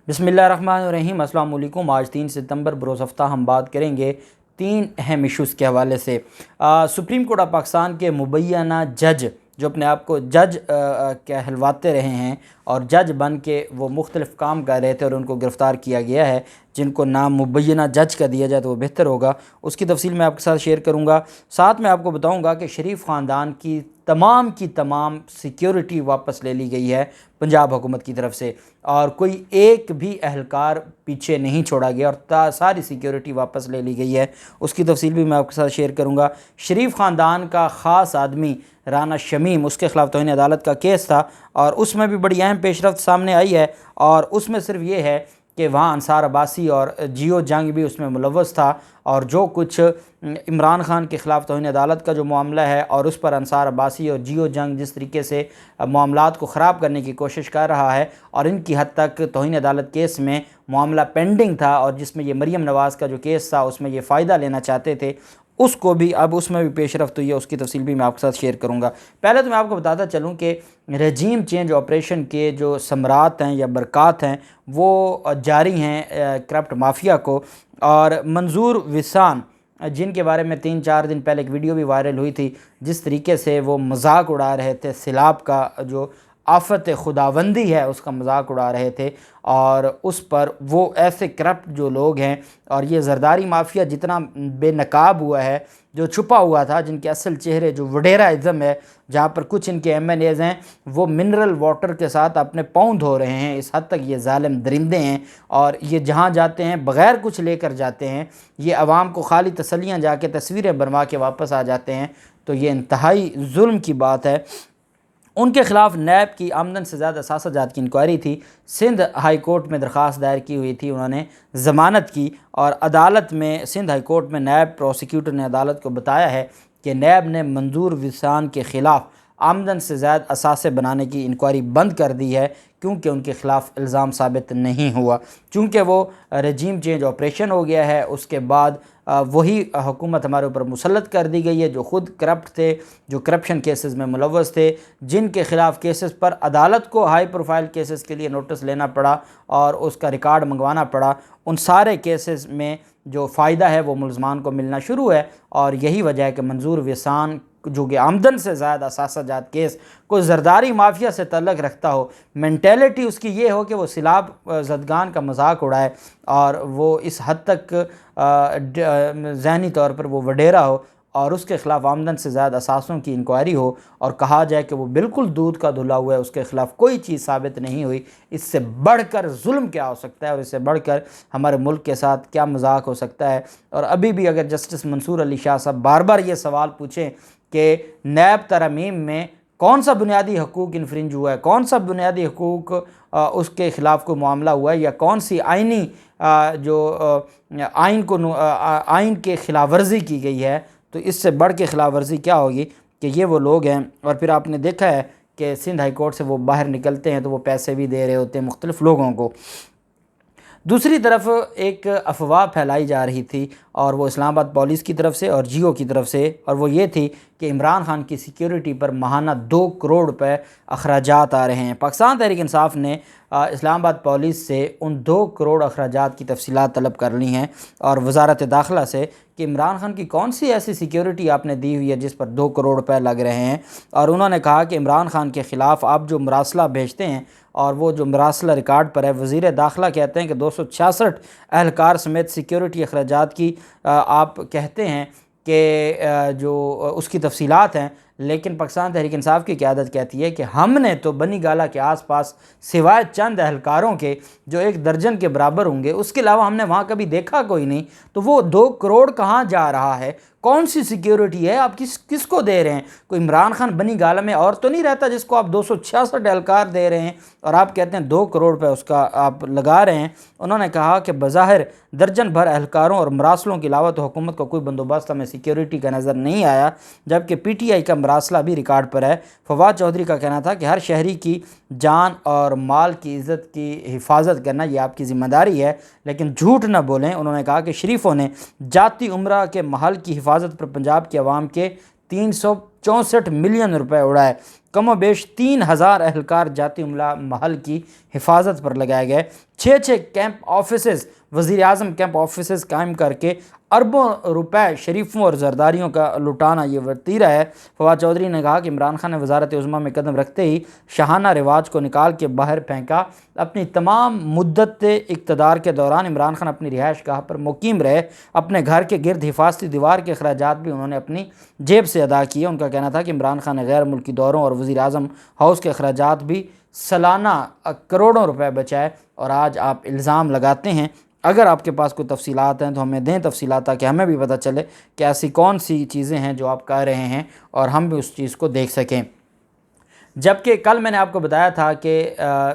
बिस्मिल्लाहिर्रहमानिर्रहीम। अस्सलाम वालेकुम। आज 3 सितंबर बरोज़ हफ्ता हम बात करेंगे 3 अहम इशूज़ के हवाले से। सुप्रीम कोर्ट ऑफ पाकिस्तान के मुबैना जज जो अपने आप को जज कहलवाते रहे हैं और जज बन के वो मुख्तलिफ़ काम कर रहे थे और उनको गिरफ़्तार किया गया है, जिनको नाम मुबैना जज का दिया जाए तो वो बेहतर होगा। उसकी तफसील मैं आपके साथ शेयर करूँगा। साथ में आपको बताऊँगा कि शरीफ ख़ानदान की तमाम सिक्योरिटी वापस ले ली गई है पंजाब हुकूमत की तरफ से और कोई एक भी अहलकार पीछे नहीं छोड़ा गया और सारी सिक्योरिटी वापस ले ली गई है। उसकी तफसील भी मैं आपके साथ शेयर करूँगा। शरीफ ख़ानदान का ख़ास आदमी राना शमीम, उसके ख़िलाफ़ तौहीन अदालत का केस था और उसमें भी बड़ी अहम पेशरफ्त सामने आई है और उसमें सिर्फ ये है कि वहाँ अंसार अब्बासी और जियो जंग भी उसमें मुलव्वस था और जो कुछ इमरान खान के ख़िलाफ़ तौहीन अदालत का जो मामला है और उस पर अंसार अब्बासी और जियो जंग जिस तरीके से मामलात को ख़राब करने की कोशिश कर रहा है और इनकी हद तक तौहीन अदालत केस में मामला पेंडिंग था और जिसमें ये मरीम नवाज़ का जो केस था उसमें ये फ़ायदा लेना चाहते थे, उसको भी अब उसमें भी पेशरफ्त हुई है। उसकी तफसील भी मैं आपके साथ शेयर करूँगा। पहले तो मैं आपको बताता चलूँ कि रजीम चेंज ऑपरेशन के जो समरात हैं या बरक़ात हैं वो जारी हैं करप्ट माफिया को। और मंजूर विसान, जिनके बारे में 3-4 दिन पहले एक वीडियो भी वायरल हुई थी, जिस तरीके से वो मजाक उड़ा रहे थे सिलाब का, जो आफत खुदाबंदी है उसका मजाक उड़ा रहे थे और उस पर वो ऐसे करप्ट जो लोग हैं और ये जरदारी माफिया जितना बेनकाब हुआ है, जो छुपा हुआ था, जिनके असल चेहरे जो वडेरा इज़म है, जहाँ पर कुछ इनके MNAs हैं वो मिनरल वाटर के साथ अपने पाँव धो रहे हैं, इस हद तक ये जालिम दरिंदे हैं और ये जहाँ जाते हैं बग़ैर कुछ लेकर जाते हैं। ये आवाम को खाली तसल्लियाँ जाके तस्वीरें बनवा के वापस आ जाते हैं। तो ये इंतहाई जुल्म की बात है। उनके ख़िलाफ़ नैब की आमदन से ज़्यादा असासाजात की इंक्वायरी थी। सिंध हाई कोर्ट में दरख्वास्त दायर की हुई थी, उन्होंने ज़मानत की और अदालत में सिंध हाई कोर्ट में नैब प्रोसिक्यूटर ने अदालत को बताया है कि नैब ने मंजूर विसान के ख़िलाफ़ आमदन से ज़्यादा असासे बनाने की इंक्वायरी बंद कर दी है क्योंकि उनके ख़िलाफ़ इल्ज़ाम साबित नहीं हुआ। चूँकि वो रजीम चेंज ऑपरेशन हो गया है, उसके बाद वही हुकूमत हमारे ऊपर मुसल्लत कर दी गई है जो ख़ुद करप्ट थे, जो करप्शन केसेस में मुलव्वस थे, जिनके ख़िलाफ़ केसेस पर अदालत को हाई प्रोफाइल केसेस के लिए नोटिस लेना पड़ा और उसका रिकॉर्ड मंगवाना पड़ा। उन सारे केसेस में जो फ़ायदा है वो मुलज़मान को मिलना शुरू है और यही वजह है कि मंजूर विसान जो कि आमदन से ज़्यादा असासाजात केस कोई जरदारी माफिया से तल्लक़ रखता हो, मेंटेलिटी उसकी ये हो कि वो सिलाब ज़दगान का मजाक उड़ाए और वो इस हद तक ज़हनी तौर पर वो वडेरा हो और उसके ख़िलाफ़ आमदन से ज़्यादा असासों की इंक्वायरी हो और कहा जाए कि वो बिल्कुल दूध का धुला हुआ है, उसके ख़िलाफ़ कोई चीज़ साबित नहीं हुई। इससे बढ़कर जुल्म क्या हो सकता है और इससे बढ़कर हमारे मुल्क के साथ क्या मजाक हो सकता है। और अभी भी अगर जस्टिस मंसूर अली शाह साहब बार बार ये सवाल पूछें कि नैब तरमीम में कौन सा बुनियादी हकूक़ इन्फ्रिंज हुआ है, कौन सा बुनियादी हकूक़ उसके ख़िलाफ़ कोई मामला हुआ है या कौन सी आइनी आइन के ख़िलाफ़ वर्जी की गई है, तो इससे बढ़ के ख़िलाफ़ वर्जी क्या होगी कि ये वो लोग हैं। और फिर आपने देखा है कि सिंध हाई कोर्ट से वो बाहर निकलते हैं तो वो पैसे भी दे रहे होते हैं मुख्तलिफ़ लोगों को। दूसरी तरफ एक अफवाह फैलाई जा रही थी और वो इस्लामाबाद पुलिस की तरफ से और जियो की तरफ से, और वो ये थी कि इमरान खान की सिक्योरिटी पर माहाना 2 करोड़ रुपए अखराजात आ रहे हैं। पाकिस्तान तहरीक इंसाफ ने इस्लामाबाद पुलिस से उन 2 करोड़ अखराजात की तफसीलात तलब कर ली हैं और वजारत दाखिला से कि इमरान खान की कौन सी ऐसी सिक्योरिटी आपने दी हुई है जिस पर 2 करोड़ रुपए लग रहे हैं। और उन्होंने कहा कि इमरान खान के ख़िलाफ़ आप जो मरासला भेजते हैं और वो जो मरासला रिकॉर्ड पर है, वज़ीर दाखिला कहते हैं कि 266 अहलकार समेत सिक्योरिटी अखराजात की आप कहते हैं कि जो उसकी तफसीलात हैं, लेकिन पाकिस्तान तहरीक इंसाफ की क़यादत कहती है कि हमने तो बनी गाला के आसपास सिवाय चंद अहलकारों के जो 1 दर्जन के बराबर होंगे, उसके अलावा हमने वहाँ कभी देखा कोई नहीं। तो वो 2 करोड़ कहाँ जा रहा है, कौन सी सिक्योरिटी है, आप किसको दे रहे हैं? कोई इमरान खान बनी गाला में और तो नहीं रहता जिसको आप 266 एहलकार दे रहे हैं और आप कहते हैं 2 करोड़ रुपये उसका आप लगा रहे हैं। उन्होंने कहा कि बज़ाहिर दर्जन भर एहलकारों और मरासलों के अलावा तो हुकूमत का कोई बंदोबस्त हमें सिक्योरिटी का नज़र नहीं आया, जबकि PTI का मरासला भी रिकॉर्ड पर है। फवाद चौधरी का कहना था कि हर शहरी की जान और माल की इज़्ज़त की हिफाजत करना ये आपकी ज़िम्मेदारी है, लेकिन झूठ न बोलें। उन्होंने कहा कि शरीफों ने जाती उम्रा के महल की हिफाजत पर पंजाब की आवाम के 364 मिलियन रुपए उड़ाए। कमोबेश 3000 एहलकार जाती उमला महल की हिफाजत पर लगाए गए। 6 कैंप ऑफिसेस, वज़ीर आज़म कैंप ऑफिसेस कायम करके अरबों रुपए शरीफों और जरदारियों का लुटाना ये वतीरा है। फवाद चौधरी ने कहा कि इमरान खान ने वजारत उज़्मा में कदम रखते ही शाहाना रिवाज को निकाल के बाहर फेंका। अपनी तमाम मुद्दत इक़्तिदार के दौरान इमरान खान अपनी रिहाइश गाह पर मुकीम रहे। अपने घर के गिर्द हिफाजती दीवार के अखराजात भी उन्होंने अपनी जेब से अदा किए। उनका कहना था कि इमरान खान ने गैर मुल्की दौरों और वज़ीर आज़म हाउस के अखराजात भी सालाना करोड़ों रुपए बचाए। और आज आप इल्ज़ाम लगाते हैं। अगर आपके पास कोई तफसीलात हैं तो हमें दें तफसीलात, ताकि हमें भी पता चले कि ऐसी कौन सी चीज़ें हैं जो आप कह रहे हैं और हम भी उस चीज़ को देख सकें। जबकि कल मैंने आपको बताया था कि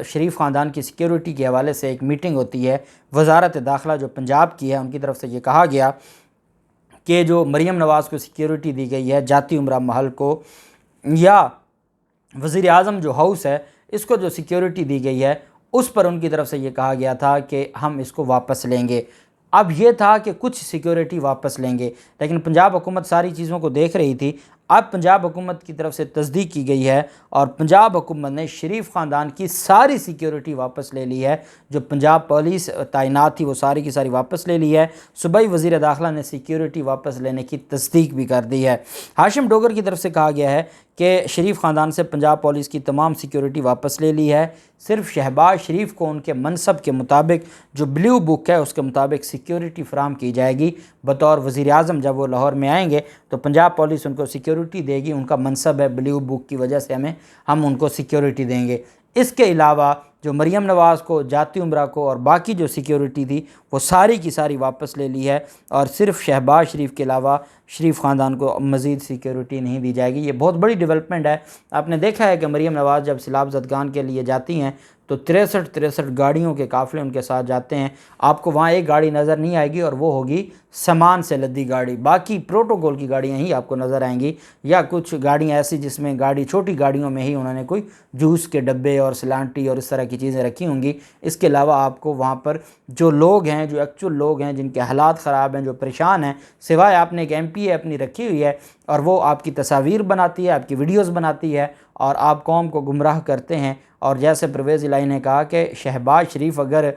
शरीफ ख़ानदान की सिक्योरिटी के हवाले से एक मीटिंग होती है वज़ारत दाखिला जो पंजाब की है, उनकी तरफ से ये कहा गया कि जो मरीम नवाज़ को सिक्योरिटी दी गई है जाती उमरा महल को, या वज़ीर आज़म जो हाउस है इसको जो सिक्योरिटी दी गई है, उस पर उनकी तरफ से ये कहा गया था कि हम इसको वापस लेंगे। अब ये था कि कुछ सिक्योरिटी वापस लेंगे, लेकिन पंजाब हुकूमत सारी चीज़ों को देख रही थी। अब पंजाब हुकूमत की तरफ से तस्दीक की गई है और पंजाब हुकूमत ने शरीफ ख़ानदान की सारी सिक्योरिटी वापस ले ली है। जो पंजाब पुलिस तैनात थी वो सारी की सारी वापस ले ली है। सूबाई वज़ीर दाखिला ने सिक्योरिटी वापस लेने की तस्दीक भी कर दी है। हाशिम डोगर की तरफ से कहा गया है कि शरीफ ख़ानदान से पंजाब पुलिस की तमाम सिक्योरिटी वापस ले ली है। सिर्फ शहबाज शरीफ को उनके मनसब के मुताबिक जो ब्लू बुक है उसके मुताबिक सिक्योरिटी फ़राहम की जाएगी। बतौर वज़ीर आज़म जब वो लाहौर में आएंगे तो पंजाब पुलिस उनको सिक्योरिटी देगी। उनका मनसब है ब्लू बुक की वजह से हम उनको सिक्योरिटी देंगे। इसके अलावा जो मरीम नवाज़ को, जाती उमरा को और बाकी जो सिक्योरिटी थी वो सारी की सारी वापस ले ली है और सिर्फ शहबाज शरीफ के अलावा शरीफ ख़ानदान को मज़ीद सिक्योरिटी नहीं दी जाएगी। ये बहुत बड़ी डेवलपमेंट है। आपने देखा है कि मरीम नवाज़ जब सैलाब ज़दगान के लिए जाती हैं तो 63 गाड़ियों के काफ़िले उनके साथ जाते हैं। आपको वहाँ एक गाड़ी नज़र नहीं आएगी और वो होगी सामान से लदी गाड़ी। बाकी प्रोटोकॉल की गाड़ियाँ ही आपको नज़र आएंगी, या कुछ गाड़ियाँ ऐसी जिसमें छोटी गाड़ियों में ही उन्होंने कोई जूस के डब्बे और सिलांटी और इस तरह की चीज़ें रखी होंगी। इसके अलावा आपको वहाँ पर जो लोग हैं, जो एक्चुअल लोग हैं जिनके हालात ख़राब हैं, जो परेशान हैं, सिवाय आपने एक MPA अपनी रखी हुई है और वो आपकी तस्वीर बनाती है, आपकी वीडियोज़ बनाती है और आप कौम को गुमराह करते हैं। और जैसे परवेज़ इलाही ने कहा कि शहबाज शरीफ अगर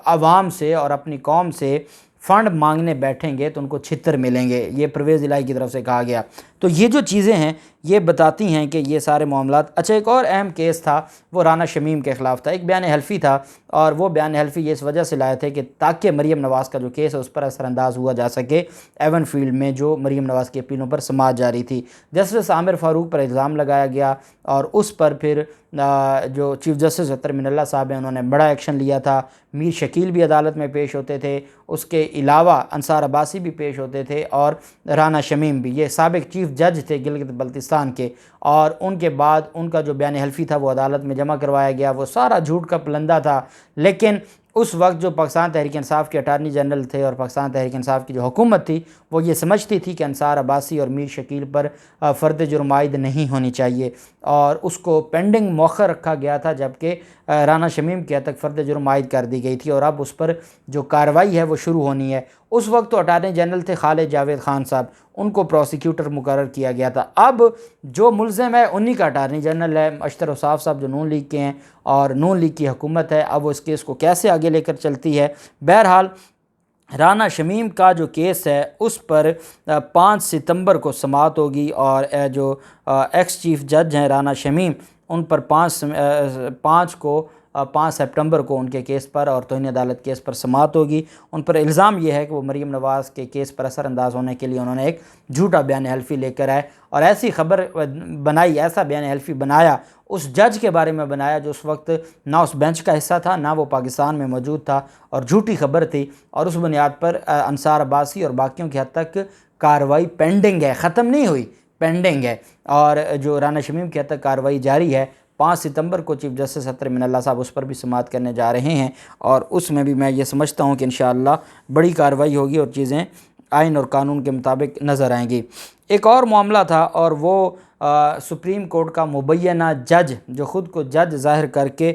आवाम से और अपनी कौम से फ़ंड मांगने बैठेंगे तो उनको छितर मिलेंगे, ये परवेज़ इलाही की तरफ से कहा गया। तो ये जो चीज़ें हैं ये बताती हैं कि ये सारे मामलात। अच्छा, एक और अहम केस था वो राना शमीम के ख़िलाफ़ था। एक बयान हल्फी था और वो बयान हल्फी ये इस वजह से लाए थे कि ताकि मरीम नवाज़ का जो केस है उस पर असरअंदाज हुआ जा सके। एवन फील्ड में जो मरीम नवाज़ की अपीलों पर समाअत जारी थी, जस्टिस आमिर फ़ारूक पर इल्ज़ाम लगाया गया और उस पर फिर जो चीफ़ जस्टिस अतर मिनल्ला साहब हैं उन्होंने बड़ा एक्शन लिया था। मीर शकील भी अदालत में पेश होते थे, उसके अलावा अंसार अब्बासी भी पेश होते थे और राना शमीम भी, ये साबिक चीफ़ जज थे गिलगित बल्तिस्तान के। और उनके बाद उनका जो बयान हल्फी था वो अदालत में जमा करवाया गया। वो सारा झूठ का पलंदा था। लेकिन उस वक्त जो पाकिस्तान तहरीक इंसाफ के अटारनी जनरल थे और पाकिस्तान तहरीक इंसाफ की जो हुकूमत थी वो ये समझती थी कि अंसार अब्बासी और मीर शकील पर फ़र्द जुर्म आयद नहीं होनी चाहिए और उसको पेंडिंग मौखर रखा गया था, जबकि राना शमीम के हद तक फ़र्द जुर्म आयद कर दी गई थी और अब उस पर जो कार्रवाई है वो शुरू होनी है। उस वक्त तो अटारनी जनरल थे खालिद जावेद ख़ान साहब, उनको प्रोसिक्यूटर मुकर्रर किया गया था। अब जो मुल्ज़िम है उन्हीं का अटारनी जनरल है अशतर औसाफ साहब, जो नून लीग के हैं और नून लीग की हुकूमत है। अब वो इस केस को कैसे आगे लेकर चलती है। बहरहाल राना शमीम का जो केस है उस पर 5 सितंबर को समाअत होगी और जो एक्स चीफ़ जज हैं राना शमीम, उन पर 5 सितंबर को उनके केस पर और तौहीन अदालत केस पर समाअत होगी। उन पर इल्ज़ाम यह है कि वो मरीम नवाज़ के केस पर असरअंदाज होने के लिए उन्होंने एक झूठा बयान हल्फी लेकर आए और ऐसी खबर बनाई, ऐसा बयान हल्फी बनाया, उस जज के बारे में बनाया जो उस वक्त ना उस बेंच का हिस्सा था, ना वो पाकिस्तान में मौजूद था और झूठी खबर थी। और उस बुनियाद पर अंसार अब्बासी और बाकियों की हद तक कार्रवाई पेंडिंग है, ख़त्म नहीं हुई, पेंडिंग है। और जो राना शमीम की हद तक कार्रवाई जारी है। 5 सितंबर को चीफ़ जस्टिस अतर मिनल्ला साहब उस पर भी समाअत करने जा रहे हैं और उसमें भी मैं ये समझता हूँ कि इंशाअल्लाह बड़ी कार्रवाई होगी और चीज़ें आइन और कानून के मुताबिक नज़र आएंगी। एक और मामला था और वो सुप्रीम कोर्ट का मुबैना जज, जो ख़ुद को जज ज़ाहिर करके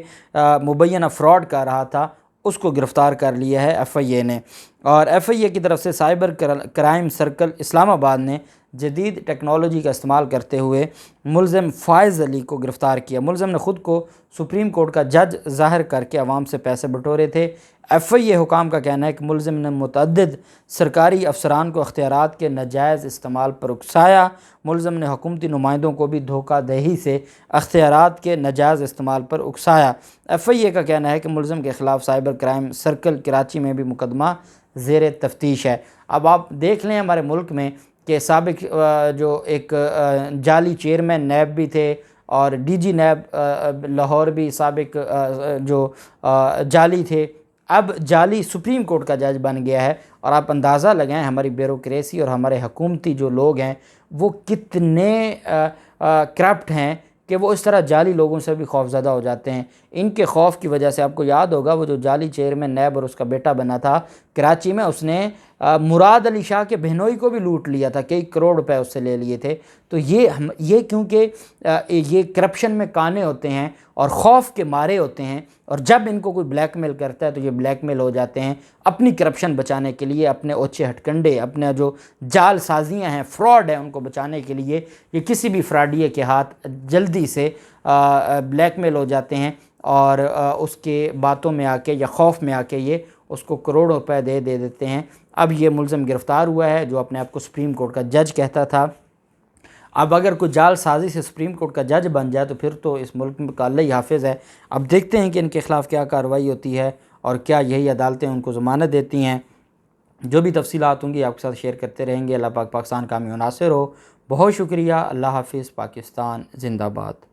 मुबैना फ़्रॉड कर रहा था, उसको गिरफ़्तार कर लिया है FIA ने। और FIA की तरफ से साइबर क्राइम सर्कल इस्लामाबाद ने जदीद टेक्नोलॉजी का इस्तेमाल करते हुए मुलज़िम फ़ाइज़ अली को गिरफ़्तार किया। मुलज़िम ने ख़ुद को सुप्रीम कोर्ट का जज ज़ाहिर करके अवाम से पैसे बटोरे थे। FIA हुकाम का कहना है कि मुलज़िम ने मुतअद्दिद सरकारी अफसरान को अख्तियारात के नाजायज़ इस्तेमाल पर उकसाया। मुलज़िम ने हुकूमती नुमाइंदों को भी धोखादही से अख्तियारात के नाजायज़ इस्तेमाल पर उकसाया। FIA का कहना है कि मुलज़िम के ख़िलाफ़ साइबर क्राइम सर्कल कराची में भी मुकदमा ज़ेर तफ्तीश है। अब आप देख लें हमारे मुल्क में कि साबिक जो एक जाली चेयरमैन नैब भी थे और DG नैब लाहौर भी साबिक जो जाली थे, अब जाली सुप्रीम कोर्ट का जज बन गया है। और आप अंदाज़ा लगाएं हमारी ब्यूरोक्रेसी और हमारे हुकूमती जो लोग हैं वो कितने करप्ट हैं कि वो इस तरह जाली लोगों से भी खौफज़दा हो जाते हैं। इनके खौफ की वजह से आपको याद होगा वो जो जाली चेयरमैन नैब और उसका बेटा बना था कराची में, उसने मुराद अली शाह के बहनोई को भी लूट लिया था, कई करोड़ रुपए उससे ले लिए थे। तो ये क्योंकि ये करप्शन में काने होते हैं और खौफ के मारे होते हैं, और जब इनको कोई ब्लैकमेल करता है तो ये ब्लैकमेल हो जाते हैं अपनी करप्शन बचाने के लिए, अपने ओछे हटकंडे, अपने जो जाल साजियाँ हैं, फ्रॉड है, उनको बचाने के लिए ये किसी भी फ्रॉडिये के हाथ जल्दी से ब्लैकमेल हो जाते हैं और उसके बातों में आके या खौफ में आके ये उसको करोड़ों रुपए दे देते हैं। अब ये मुलज़िम गिरफ़्तार हुआ है जो अपने आप को सुप्रीम कोर्ट का जज कहता था। अब अगर कोई जाल साजी से सुप्रीम कोर्ट का जज बन जाए तो फिर तो इस मुल्क में अल्लाह ही हाफिज़ है। अब देखते हैं कि इनके ख़िलाफ़ क्या कार्रवाई होती है और क्या यही अदालतें उनको ज़मानत देती हैं। जो भी तफसीलात होंगी आपके साथ शेयर करते रहेंगे। अल्लाह पाक पाकिस्तान कामयाब नासिर हो। बहुत शुक्रिया। अल्लाह हाफिज़। पाकिस्तान ज़िंदाबाद।